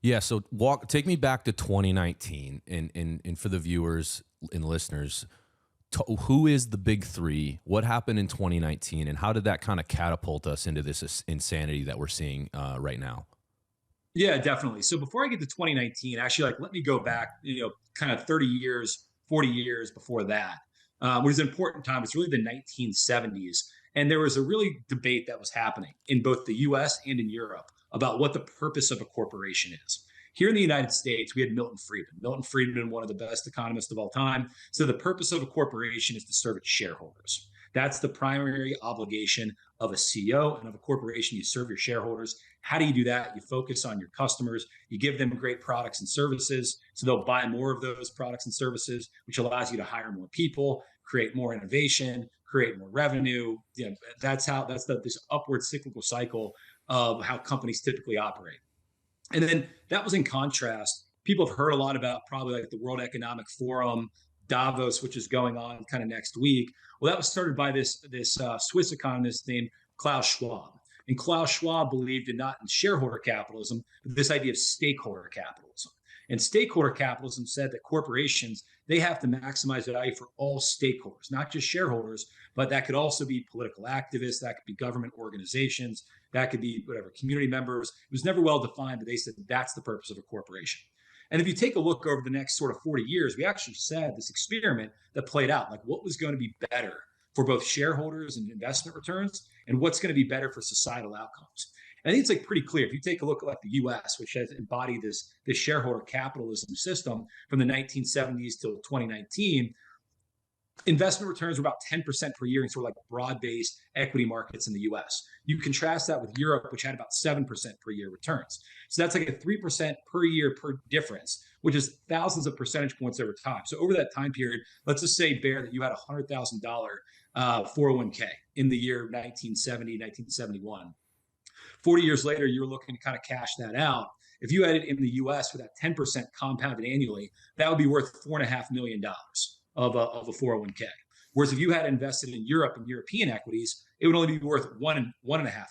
Yeah, so take me back to 2019, and for the viewers and listeners, who is the big three? What happened in 2019, and how did that kind of catapult us into this insanity that we're seeing right now? Yeah, definitely. So before I get to 2019, actually, let me go back, kind of 30 years, 40 years before that, which is an important time. It's really the 1970s. And there was a really debate that was happening in both the US and in Europe about what the purpose of a corporation is. Here in the United States, we had Milton Friedman. Milton Friedman, one of the best economists of all time. So the purpose of a corporation is to serve its shareholders. That's the primary obligation of a CEO and of a corporation. You serve your shareholders. How do you do that? You focus on your customers. You give them great products and services, so they'll buy more of those products and services, which allows you to hire more people, create more innovation, create more revenue. This upward cyclical cycle of how companies typically operate. And then that was in contrast. People have heard a lot about probably like the World Economic Forum, Davos, which is going on kind of next week. Well, that was started by this Swiss economist named Klaus Schwab. And Klaus Schwab believed in not in shareholder capitalism, but this idea of stakeholder capitalism. And stakeholder capitalism said that corporations, they have to maximize value for all stakeholders, not just shareholders, but that could also be political activists, that could be government organizations, that could be whatever, community members. It was never well defined, but they said that's the purpose of a corporation. And if you take a look over the next sort of 40 years, we actually said this experiment that played out, like what was going to be better for both shareholders and investment returns, and what's going to be better for societal outcomes. And I think it's like pretty clear. If you take a look at like the US, which has embodied this shareholder capitalism system from the 1970s till 2019, investment returns were about 10% per year in sort of like broad-based equity markets in the US. You contrast that with Europe, which had about 7% per year returns. So that's like a 3% per year per difference, which is thousands of percentage points over time. So over that time period, let's just say, Bear, that you had a $100,000 401k in the year 1970, 1971. 40 years later, you're looking to kind of cash that out. If you had it in the US with that 10% compounded annually, that would be worth $4.5 million of a 401k. Whereas if you had invested in Europe and European equities, it would only be worth $1.5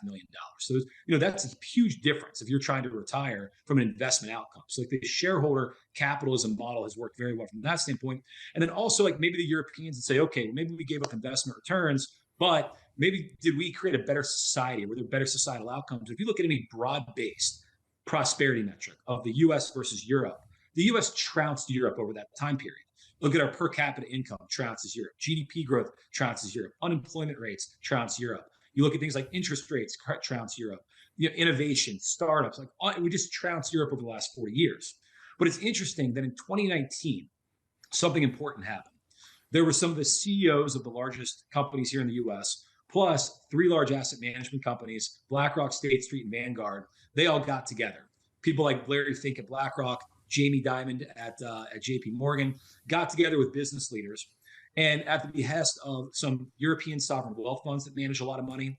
million. So that's a huge difference if you're trying to retire from an investment outcome. So like the shareholder capitalism model has worked very well from that standpoint. And then also like maybe the Europeans would say, okay, well, maybe we gave up investment returns, but maybe did we create a better society? Were there better societal outcomes? If you look at any broad-based prosperity metric of the US versus Europe, the US trounced Europe over that time period. Look at our per capita income, trounces Europe. GDP growth, trounces Europe. Unemployment rates, trounce Europe. You look at things like interest rates, trounce Europe. Innovation, startups, we just trounced Europe over the last 40 years. But it's interesting that in 2019, something important happened. There were some of the CEOs of the largest companies here in the US, plus 3 large asset management companies, BlackRock, State Street, and Vanguard. They all got together. People like Larry Fink at BlackRock, Jamie Dimon at JP Morgan, got together with business leaders. And at the behest of some European sovereign wealth funds that manage a lot of money,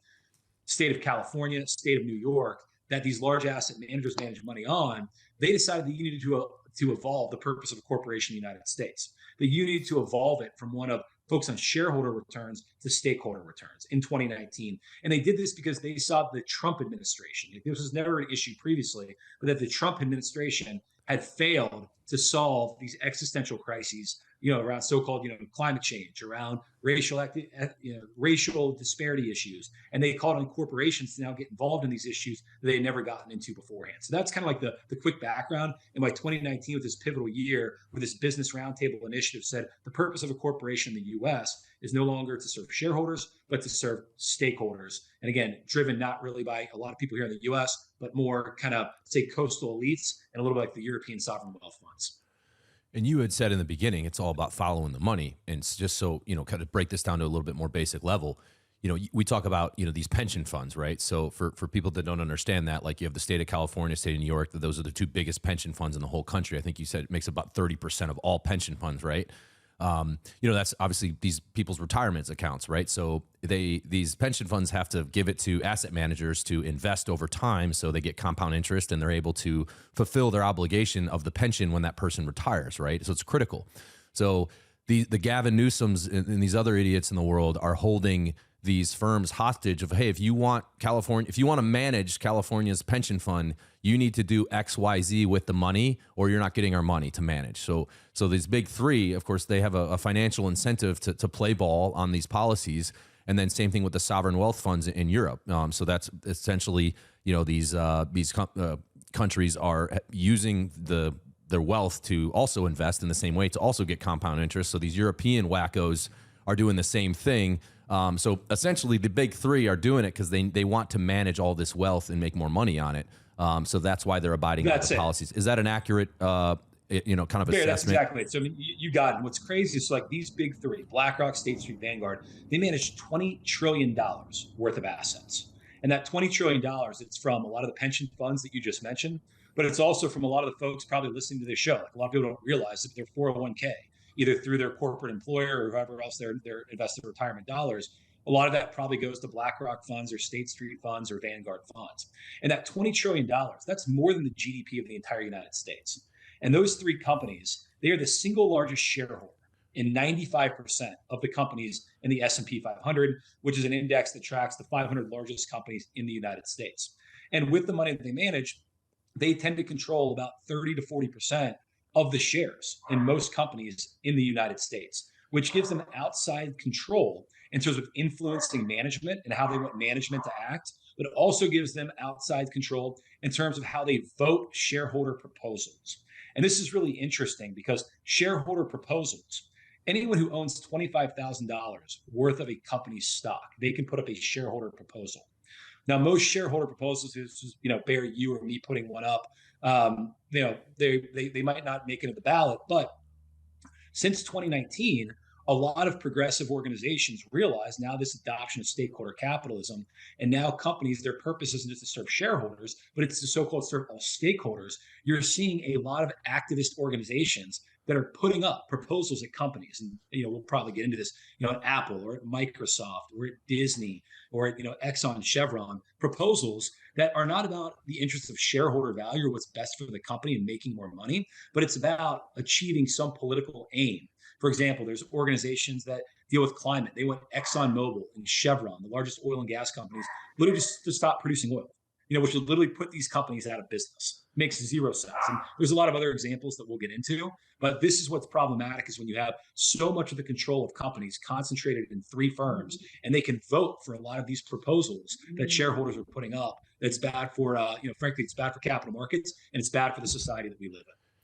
state of California, state of New York, that these large asset managers manage money on, they decided that you needed to evolve the purpose of a corporation in the United States. That you needed to evolve it from one of focus on shareholder returns to stakeholder returns in 2019. And they did this because they saw the Trump administration, this was never an issue previously, but that the Trump administration had failed to solve these existential crises, around so-called, climate change, around racial disparity issues. And they called on corporations to now get involved in these issues that they had never gotten into beforehand. So that's kind of like the quick background. And by 2019, with this pivotal year, where this Business Roundtable initiative said the purpose of a corporation in the U.S. is no longer to serve shareholders, but to serve stakeholders. And again, driven not really by a lot of people here in the U.S., but more kind of, say, coastal elites and a little bit like the European sovereign wealth funds. And you had said in the beginning, it's all about following the money. And it's just so, kind of break this down to a little bit more basic level. We talk about, these pension funds, right? So for people that don't understand that, like you have the state of California, state of New York, those are the 2 biggest pension funds in the whole country. I think you said it makes about 30% of all pension funds, right? That's obviously these people's retirement accounts, right? So these pension funds have to give it to asset managers to invest over time, so they get compound interest and they're able to fulfill their obligation of the pension when that person retires, right? So it's critical. So the Gavin Newsoms and these other idiots in the world are holding these firms hostage of, hey, if you want to manage California's pension fund, you need to do X, Y, Z with the money, or you're not getting our money to manage. So these big three, of course, they have a financial incentive to play ball on these policies. And then same thing with the sovereign wealth funds in Europe. So that's essentially, these countries are using their wealth to also invest in the same way to also get compound interest. So these European wackos are doing the same thing. So essentially, the big three are doing it because they want to manage all this wealth and make more money on it. So that's why they're abiding by the policies. Is that an accurate, kind of assessment? That's exactly it. So I mean, you got it. What's crazy is like these big three, BlackRock, State Street, Vanguard, they manage $20 trillion worth of assets. And that $20 trillion, it's from a lot of the pension funds that you just mentioned, but it's also from a lot of the folks probably listening to this show. Like a lot of people don't realize that their 401k, either through their corporate employer or whoever else they're invested retirement dollars, a lot of that probably goes to BlackRock funds or State Street funds or Vanguard funds. And that $20 trillion, that's more than the GDP of the entire United States. And those three companies, they are the single largest shareholder in 95% of the companies in the S&P 500, which is an index that tracks the 500 largest companies in the United States. And with the money that they manage, they tend to control about 30 to 40% of the shares in most companies in the United States, which gives them outside control in terms of influencing management and how they want management to act, but it also gives them outside control in terms of how they vote shareholder proposals. And this is really interesting because shareholder proposals, anyone who owns $25,000 worth of a company's stock, they can put up a shareholder proposal. Now, most shareholder proposals is, Bear, you or me putting one up. They might not make it to the ballot, but since 2019, a lot of progressive organizations realize now this adoption of stakeholder capitalism, and now companies, their purpose isn't just to serve shareholders, but it's to so-called serve all stakeholders. You're seeing a lot of activist organizations that are putting up proposals at companies, and we'll probably get into this, at Apple or at Microsoft or at Disney or at Exxon, Chevron, proposals that are not about the interests of shareholder value or what's best for the company and making more money, but it's about achieving some political aim. For example, there's organizations that deal with climate. They want ExxonMobil and Chevron, the largest oil and gas companies, literally just to stop producing oil, which would literally put these companies out of business. Makes zero sense. And there's a lot of other examples that we'll get into, but this is what's problematic is when you have so much of the control of companies concentrated in three firms, and they can vote for a lot of these proposals that shareholders are putting up. That's bad for, frankly, it's bad for capital markets, and it's bad for the society that we live in.